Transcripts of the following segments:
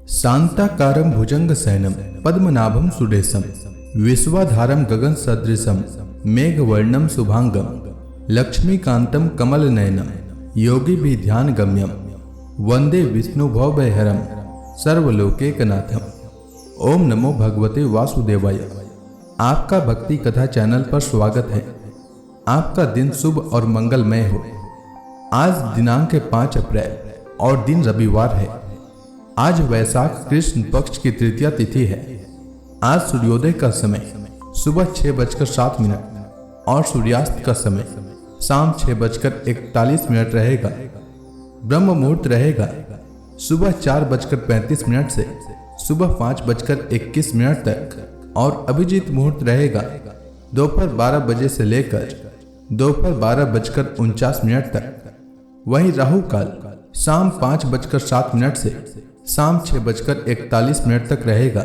शांताकारं भुजंगशयनं पद्मनाभं सुरेशं विश्वाधारं गगनसदृशं मेघवर्णं शुभांगं लक्ष्मीकान्तं कमलनयनं योगिभिर्ध्यानगम्यं वंदे विष्णुभवभयहरं सर्वलोकैकनाथं। ओम नमो भगवते वासुदेवाय। आपका भक्ति कथा चैनल पर स्वागत है। आपका दिन शुभ और मंगलमय हो। आज दिनांक 5 अप्रैल और दिन रविवार है। आज वैशाख कृष्ण पक्ष की तृतीया तिथि है। आज सूर्योदय का समय सुबह 6:07 और सूर्यास्त का समय शाम 6:41 रहेगा। ब्रह्म मुहूर्त रहेगा सुबह 4:35 से सुबह 5:21 तक और अभिजीत मुहूर्त रहेगा दोपहर 12 बजे से लेकर दोपहर 12:49 तक। वहीं राहु काल शाम 5:07 से शाम 6:41 तक रहेगा।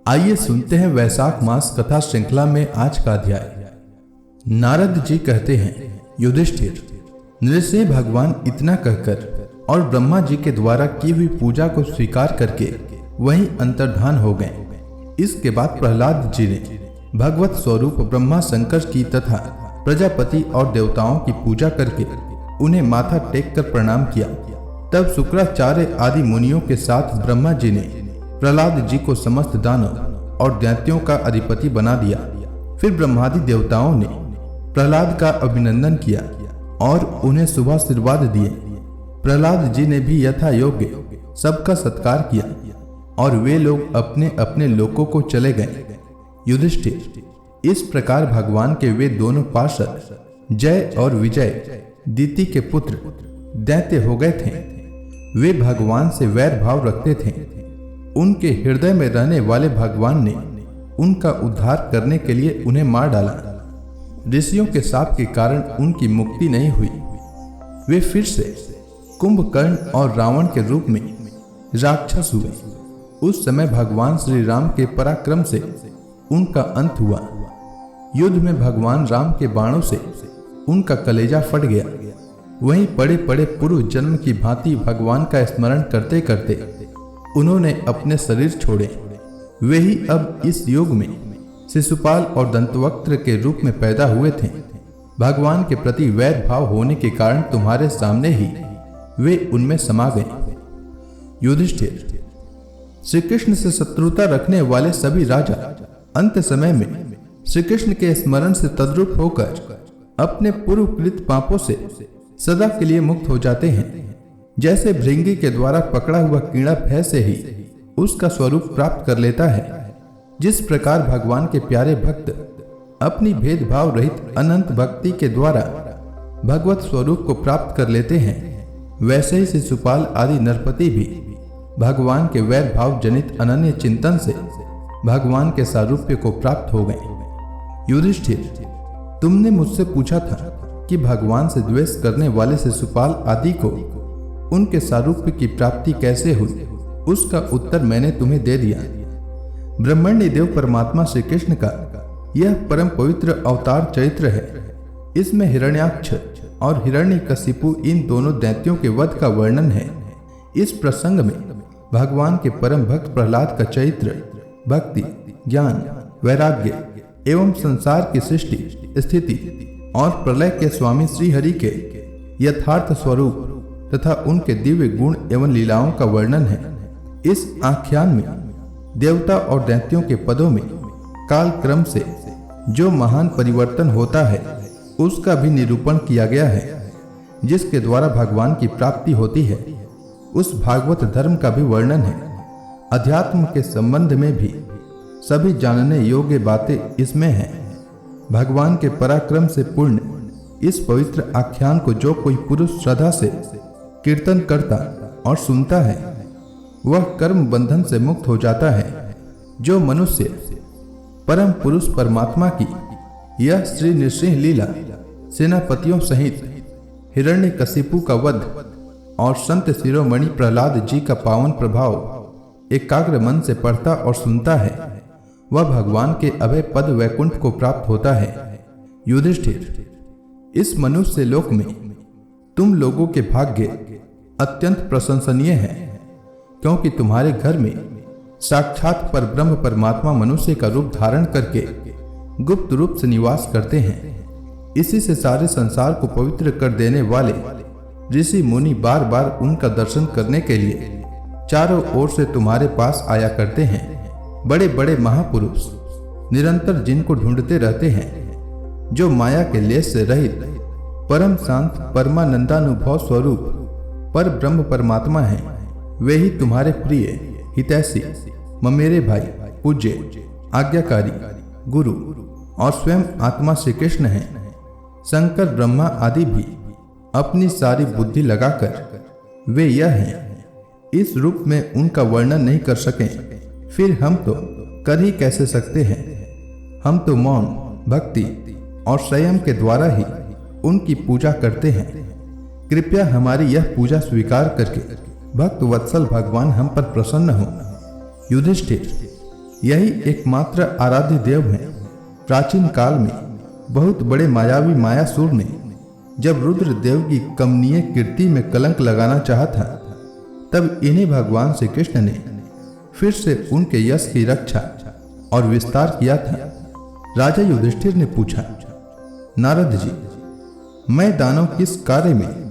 आइए सुनते हैं वैशाख मास कथा श्रृंखला में आज का अध्याय। नारद जी कहते हैं, युधिष्ठिर, नृसिंह भगवान इतना कहकर और ब्रह्मा जी के द्वारा की हुई पूजा को स्वीकार करके वहीं अंतर्धान हो गए। इसके बाद प्रहलाद जी ने भगवत स्वरूप ब्रह्मा शंकर की तथा प्रजापति और देवताओं की पूजा करके उन्हें माथा टेक कर प्रणाम किया। तब शुक्राचार्य आदि मुनियों के साथ ब्रह्मा जी ने प्रहलाद जी को समस्त दानव और दैत्यों का अधिपति बना दिया। फिर ब्रह्मादि देवताओं ने प्रहलाद का अभिनंदन किया और उन्हें शुभाशीर्वाद दिए। प्रहलाद जी ने भी यथा योग्य सबका सत्कार किया और वे लोग अपने अपने लोकों को चले गए। युधिष्ठिर, इस प्रकार भगवान के वे दोनों पार्षद जय और विजय दीति के पुत्र दैत्य हो गए थे। वे भगवान से वैर भाव रखते थे। उनके हृदय में रहने वाले भगवान ने उनका उद्धार करने के लिए उन्हें मार डाला। ऋषियों के शाप के कारण उनकी मुक्ति नहीं हुई। वे फिर से कुंभकर्ण और रावण के रूप में राक्षस हुए। उस समय भगवान श्री राम के पराक्रम से उनका अंत हुआ। युद्ध में भगवान राम के बाणों से उनका कलेजा फट गया। वहीं पड़े पड़े पूर्व जन्म की भांति भगवान का स्मरण करते करते उन्होंने अपने शरीर छोड़े। वे ही अब इस युग में शिशुपाल और दंतवक्त्र के रूप में पैदा हुए थे। भगवान के प्रति वैर भाव होने के कारण तुम्हारे सामने ही वे उनमें समा गए। युधिष्ठिर, श्री कृष्ण से शत्रुता रखने वाले सभी राजा अंत समय में श्री कृष्ण के स्मरण से तद्रुप होकर अपने पूर्वकृत पापों से सदा के लिए मुक्त हो जाते हैं। जैसे भृंगी के द्वारा पकड़ा हुआ कीड़ा भय से ही उसका स्वरूप प्राप्त कर लेता है, जिस प्रकार भगवान के प्यारे भक्त अपनी भेदभाव रहित अनंत भक्ति के द्वारा भगवत स्वरूप को प्राप्त कर लेते हैं, वैसे ही शिशुपाल आदि नरपति भी भगवान के वैर भाव जनित अनन्य चिंतन से भगवान के सारूप्य को प्राप्त हो गए। युधिष्ठिर, तुमने मुझसे पूछा था कि भगवान से द्वेष करने वाले शिशुपाल आदि को उनके सारूप्य की प्राप्ति कैसे हुई, उसका उत्तर मैंने तुम्हें दे दिया। ब्रह्मण्य देव परमात्मा श्री कृष्ण का यह परम पवित्र अवतार चरित्र है। इसमें हिरण्याक्ष और हिरण्यकशिपु इन दोनों दैत्यों के वध का वर्णन है। इस प्रसंग में भगवान के परम भक्त प्रहलाद का चरित्र भक्ति, ज्ञान, वैराग्य एवं संसार की सृष्टि, स्थिति और प्रलय के स्वामी श्री हरि के यथार्थ स्वरूप तथा उनके दिव्य गुण एवं लीलाओं का वर्णन है। इस आख्यान में देवता और दैत्यों के पदों में काल क्रम से जो महान परिवर्तन होता है उसका भी निरूपण किया गया है, जिसके द्वारा भगवान की प्राप्ति होती है। उस भागवत धर्म का भी वर्णन है। अध्यात्म के संबंध में भी सभी जानने योग्य बातें इसमें हैं। भगवान के पराक्रम से पूर्ण इस पवित्र आख्यान को जो कोई पुरुष श्रद्धा से कीर्तन करता और सुनता है वह कर्म बंधन से मुक्त हो जाता है। जो मनुष्य परम पुरुष परमात्मा की यह श्री नृसिंह लीला सेनापतियों सहित हिरण्यकशिपु का वध और संत शिरोमणि प्रहलाद जी का पावन प्रभाव एकाग्र मन से पढ़ता और सुनता है, वह भगवान के अभय पद वैकुंठ को प्राप्त होता है। युधिष्ठिर, इस मनुष्य लोक में तुम लोगों के भाग्य अत्यंत प्रशंसनीय है, क्योंकि तुम्हारे घर में साक्षात पर ब्रह्म परमात्मा मनुष्य का रूप धारण करके गुप्त रूप से निवास करते हैं। इसी से सारे संसार को पवित्र कर देने वाले ऋषि मुनि बार बार उनका दर्शन करने के लिए चारों ओर से तुम्हारे पास आया करते हैं। बड़े बड़े महापुरुष निरंतर जिनको ढूंढते रहते हैं, जो माया के लेस से रहित परम शांत परमानंदानुभव स्वरूप पर ब्रह्म परमात्मा हैं, वे ही तुम्हारे प्रिय हितैषी ममेरे भाई पूज्य आज्ञाकारी गुरु और स्वयं आत्मा श्री कृष्ण हैं। शंकर ब्रह्मा आदि भी अपनी सारी बुद्धि लगाकर वे यह हैं। इस रूप में उनका वर्णन नहीं कर सकें, फिर हम तो कर ही कैसे सकते हैं। हम तो मौन भक्ति और संयम के द्वारा ही उनकी पूजा करते हैं। कृपया हमारी यह पूजा स्वीकार करके भक्त वत्सल भगवान हम पर प्रसन्न हो। युधिष्ठिर यही एकमात्र आराध्य देव हैं। प्राचीन काल में बहुत बड़े मायावी मायासुर ने जब रुद्र देव की कमनीय कीर्ति में कलंक लगाना चाहा था, तब इन्हीं भगवान श्री कृष्ण ने फिर से उनके यश की रक्षा और विस्तार किया था। राजा युधिष्ठिर ने पूछा, नारद जी, मैं दानव किस कार्य में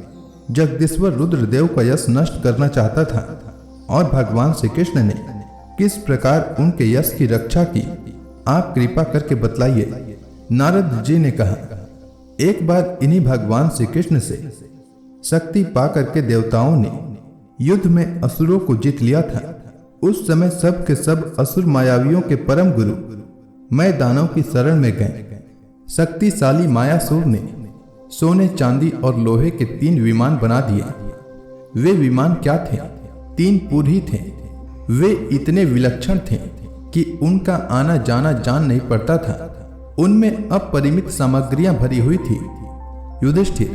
जगदीश्वर रुद्रदेव का यश नष्ट करना चाहता था और भगवान श्री कृष्ण ने किस प्रकार उनके यश की रक्षा की, आप कृपा करके बतलाइए। नारद जी ने कहा, एक बार इन्हीं भगवान श्री कृष्ण से शक्ति पा करके देवताओं ने युद्ध में असुरों को जीत लिया था। उस समय सब के सब असुर मायावियों के परम गुरु मैं दानव की शरण में गए। शक्तिशाली मायासुर ने सोने चांदी और लोहे के 3 विमान बना दिए। वे विमान क्या थे? 3 पुर ही थे। वे इतने विलक्षण थे कि उनका आना जाना जान नहीं पड़ता था। उनमें अपरिमित सामग्रियां भरी हुई थी। युधिष्ठिर,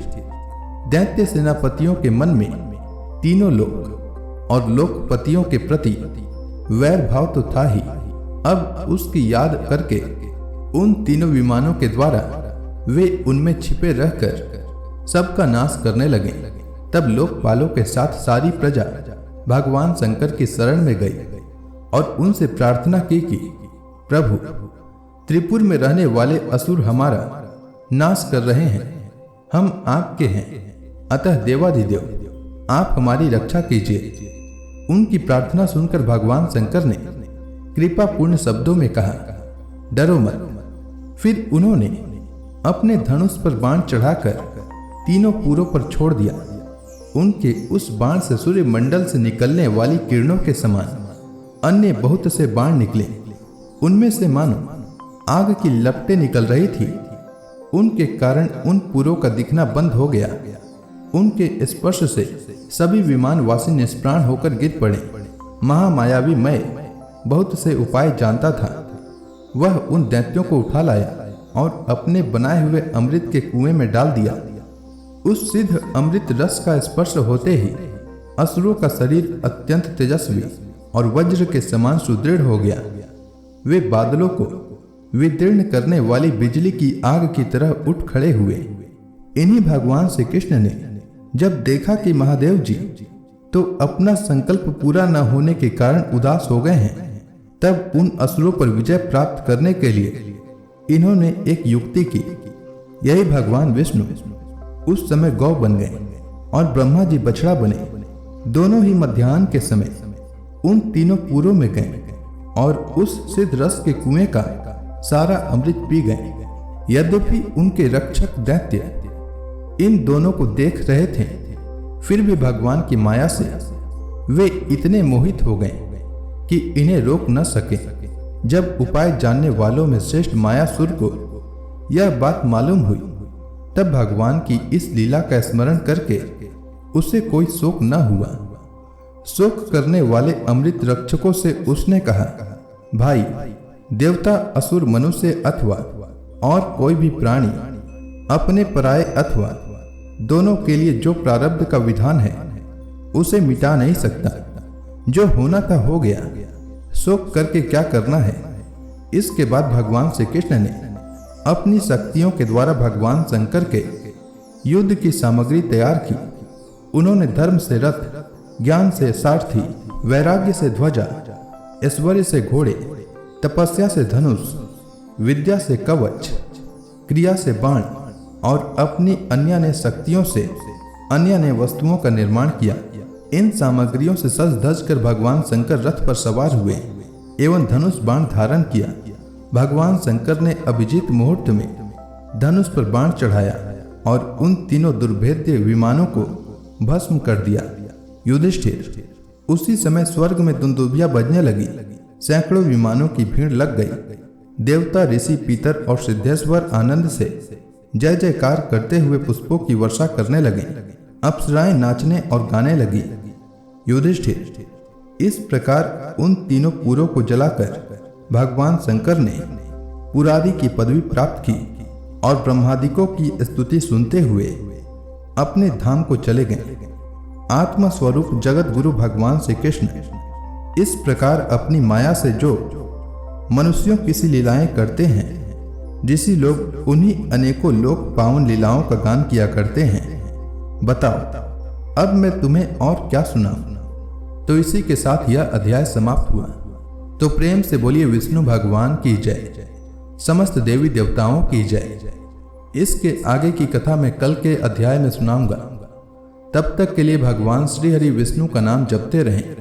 दैत्य सेनापतियों के मन में तीनों लोक और लोकपतियों के प्रति वैर भाव तो था ही। अब उसकी याद करके उन तीनों विमानों के द्वारा वे उनमें छिपे रहकर सबका नाश करने लगे। तब लोकपालों के साथ सारी प्रजा भगवान शंकर की शरण में गई और उनसे प्रार्थना की कि प्रभु, त्रिपुर में रहने वाले असुर हमारा नाश कर रहे हैं। हम आपके हैं, अतः देवाधिदेव आप हमारी रक्षा कीजिए। उनकी प्रार्थना सुनकर भगवान शंकर ने कृपापूर्ण शब्दों में कहा, डरो मत। फिर उन्होंने अपने धनुष पर बाण चढ़ाकर तीनों पुरों पर छोड़ दिया। उनके उस बाण से सूर्य मंडल से निकलने वाली किरणों के समान अन्य बहुत से बाण निकले। उनमें से मानो आग की लपटें निकल रही थी। उनके कारण उन पुरों का दिखना बंद हो गया। उनके स्पर्श से सभी विमानवासी निष्प्राण होकर गिर पड़े। महामायावी मैं बहुत से उपाय जानता था। वह उन दैत्यों को उठा लाया और अपने बनाए हुए अमृत के कुएं में डाल दिया। उस सिद्ध अमृत रस का स्पर्श होते ही असुरों का शरीर अत्यंत तेजस्वी और वज्र के समान सुदृढ़ हो गया। वे बादलों को विदीर्ण करने वाली बिजली की आग की तरह उठ खड़े हुए। इन्हीं भगवान श्री कृष्ण ने जब देखा कि महादेव जी तो अपना संकल्प पूरा न होने के कारण उदास हो गए हैं, तब उन असुरों पर विजय प्राप्त करने के लिए इन्होंने एक युक्ति की। यही भगवान विष्णु उस समय गौ बन गए और ब्रह्मा जी बछड़ा बने। दोनों ही मध्याह्न के समय उन तीनों पुरों में गए और उस सिद्ध रस के कुएं का सारा अमृत पी गए। यद्यपि उनके रक्षक दैत्य इन दोनों को देख रहे थे, फिर भी भगवान की माया से वे इतने मोहित हो गए कि इन्हें रोक न सके। जब उपाय जानने वालों में श्रेष्ठ मायासुर को यह बात मालूम हुई, तब भगवान की इस लीला का स्मरण करके उसे कोई शोक न हुआ। शोक करने वाले अमृत रक्षकों से उसने कहा, भाई, देवता असुर मनुष्य अथवा और कोई भी प्राणी अपने पराये अथवा दोनों के लिए जो प्रारब्ध का विधान है उसे मिटा नहीं सकता। जो होना था हो गया, शोक करके क्या करना है। इसके बाद भगवान श्री कृष्ण ने अपनी शक्तियों के द्वारा भगवान शंकर के युद्ध की सामग्री तैयार की। उन्होंने धर्म से रथ, ज्ञान से सारथी वैराग्य से ध्वजा, ऐश्वर्य से घोड़े, तपस्या से धनुष, विद्या से कवच, क्रिया से बाण और अपनी अन्य शक्तियों से अन्य वस्तुओं का निर्माण किया। इन सामग्रियों से सज धज कर भगवान शंकर रथ पर सवार हुए एवं धनुष बाण धारण किया। भगवान शंकर ने अभिजीत मुहूर्त में धनुष पर बाण चढ़ाया और उन तीनों दुर्भेद्य विमानों को भस्म कर दिया। युधिष्ठिर, उसी समय स्वर्ग में दुंदुभियां बजने लगी। सैकड़ों विमानों की भीड़ लग गई। देवता, ऋषि, पितर और सिद्धेश्वर आनंद से जय जयकार करते हुए पुष्पों की वर्षा करने लगे। अप्सराएं नाचने और गाने लगी। युधिष्ठिर, इस प्रकार उन तीनों पुरों को जलाकर भगवान शंकर ने पुरारी की पदवी प्राप्त की और ब्रह्मादिकों की स्तुति सुनते हुए अपने धाम को चले गए। आत्मा स्वरूप जगत गुरु भगवान श्री कृष्ण इस प्रकार अपनी माया से जो मनुष्यों की सी लीलाएं करते हैं, ऋषि लोग उन्हीं अनेकों लोक पावन लीलाओं का गान किया करते हैं। बताओ, अब मैं तुम्हें और क्या सुनाऊं? तो इसी के साथ यह अध्याय समाप्त हुआ। तो प्रेम से बोलिए विष्णु भगवान की जय, समस्त देवी देवताओं की जय। इसके आगे की कथा मैं कल के अध्याय में सुनाऊंगा। तब तक के लिए भगवान श्री हरि विष्णु का नाम जपते रहें।